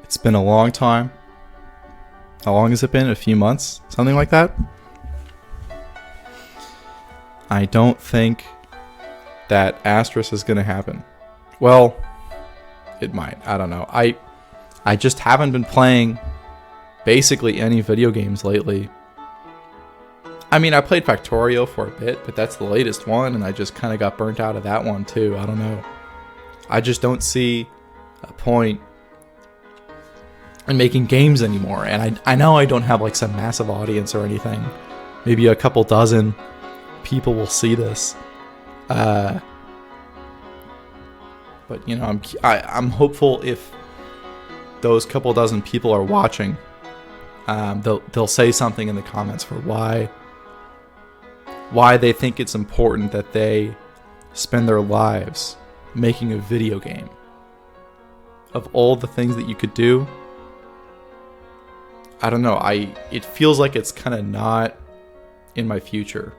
It's been a long time. How long has it been? A few months? Something like that? I don't think that Asterisk is going to happen. Well, it might. I don't know. I just haven't been playing basically any video games lately. I mean, I played Factorio for a bit, but that's the latest one, and I just kind of got burnt out of that one too. I don't know. I just don't see a point in making games anymore. And I know I don't have like some massive audience or anything. Maybe a couple dozen people will see this. But you know, I'm hopeful if those couple dozen people are watching, they'll say something in the comments for why they think it's important that they spend their lives making a video game. Of all the things that you could do, I don't know, it feels like it's kind of not in my future,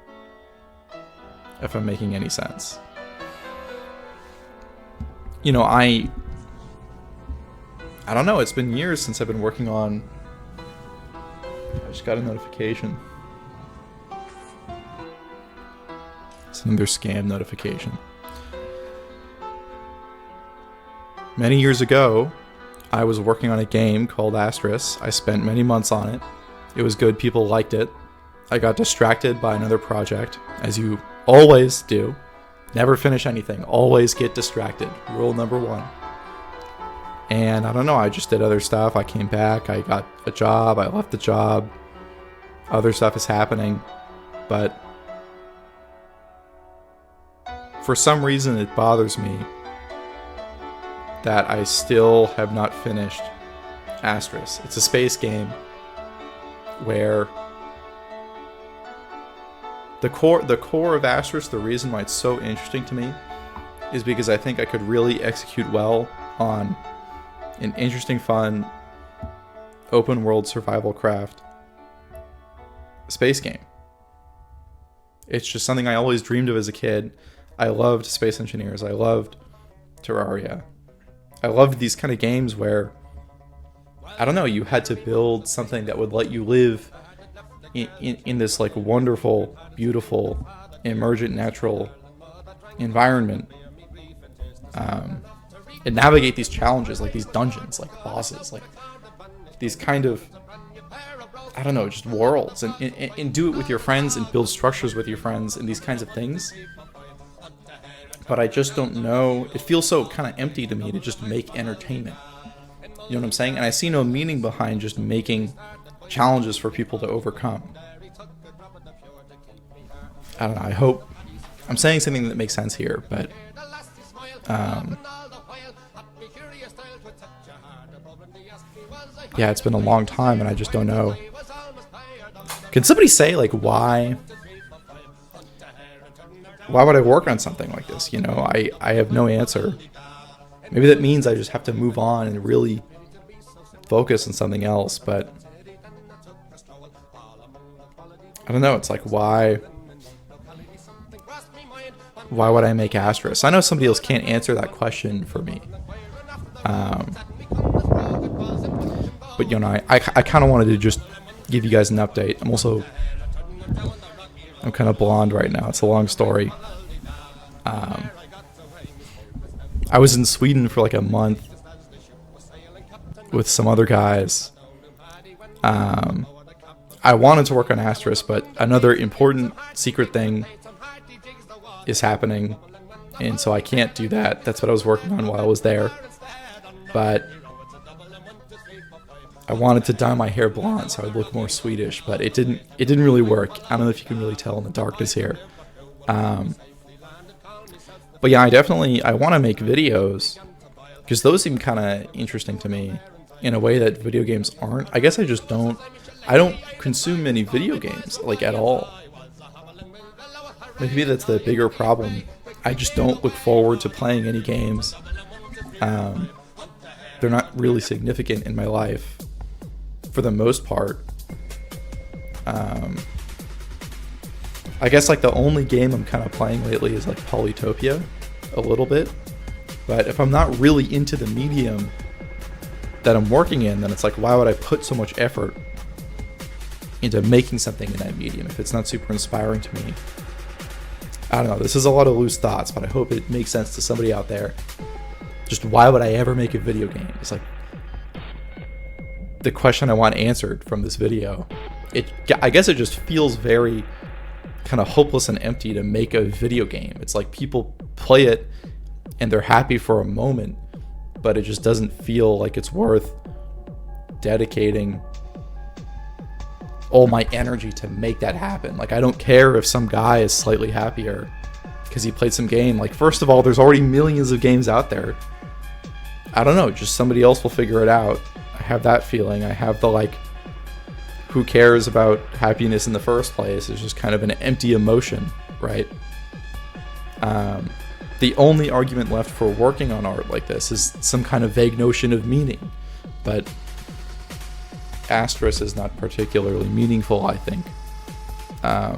if I'm making any sense. You know, I don't know, it's been years since I've been working on... I just got a notification. It's another scam notification. Many years ago, I was working on a game called Asterisk. I spent many months on it. It was good, people liked it. I got distracted by another project, as you always do. Never finish anything, always get distracted. Rule number 1. And I don't know, I just did other stuff. I came back, I got a job, I left the job. Other stuff is happening. But for some reason it bothers me that I still have not finished Asterisk. It's a space game where the core of Asterisk, the reason why it's so interesting to me, is because I think I could really execute well on an interesting, fun, open world survival craft space game. It's just something I always dreamed of as a kid. I loved Space Engineers. I loved Terraria. I loved these kind of games where, I don't know, you had to build something that would let you live in this like wonderful, beautiful, emergent, natural environment, and navigate these challenges, like these dungeons, like bosses, like these kind of, I don't know, just worlds, and do it with your friends and build structures with your friends and these kinds of things. But I just don't know. It feels so kind of empty to me to just make entertainment. You know what I'm saying? And I see no meaning behind just making challenges for people to overcome. I don't know. I hope I'm saying something that makes sense here, but yeah, it's been a long time and I just don't know. Can somebody say like why would I work on something like this? You know, I have no answer. Maybe that means I just have to move on and really focus on something else, but I don't know. It's like, why would I make Asterisk? I know somebody else can't answer that question for me. But, you know, I kind of wanted to just give you guys an update. I'm kind of blonde right now. It's a long story. I was in Sweden for like a month with some other guys. I wanted to work on Asterisk, but another important secret thing is happening, and so I can't do that. That's what I was working on while I was there. But I wanted to dye my hair blonde so I'd look more Swedish, but it didn't really work. I don't know if you can really tell in the darkness here. But yeah, I want to make videos because those seem kind of interesting to me in a way that video games aren't. I guess I don't consume many video games, like, at all. Maybe that's the bigger problem. I just don't look forward to playing any games. They're not really significant in my life for the most part. I guess like the only game I'm kind of playing lately is like Polytopia a little bit, but if I'm not really into the medium, that I'm working in, then it's like, why would I put so much effort into making something in that medium if it's not super inspiring to me? I don't know. This is a lot of loose thoughts, but I hope it makes sense to somebody out there. Just why would I ever make a video game? It's like the question I want answered from this video. I guess it just feels very kind of hopeless and empty to make a video game. It's like people play it and they're happy for a moment, but it just doesn't feel like it's worth dedicating all my energy to make that happen. Like, I don't care if some guy is slightly happier because he played some game. Like, first of all, there's already millions of games out there. I don't know, just somebody else will figure it out. I have that feeling. I have the, like, who cares about happiness in the first place? It's just kind of an empty emotion, right? The only argument left for working on art like this is some kind of vague notion of meaning. But Asteris is not particularly meaningful, I think. I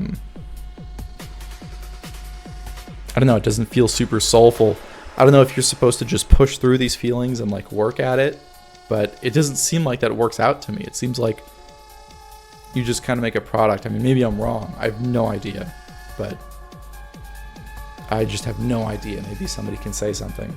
don't know, it doesn't feel super soulful. I don't know if you're supposed to just push through these feelings and like work at it, but it doesn't seem like that works out to me. It seems like you just kind of make a product. I mean, maybe I'm wrong. I have no idea, but I just have no idea. Maybe somebody can say something.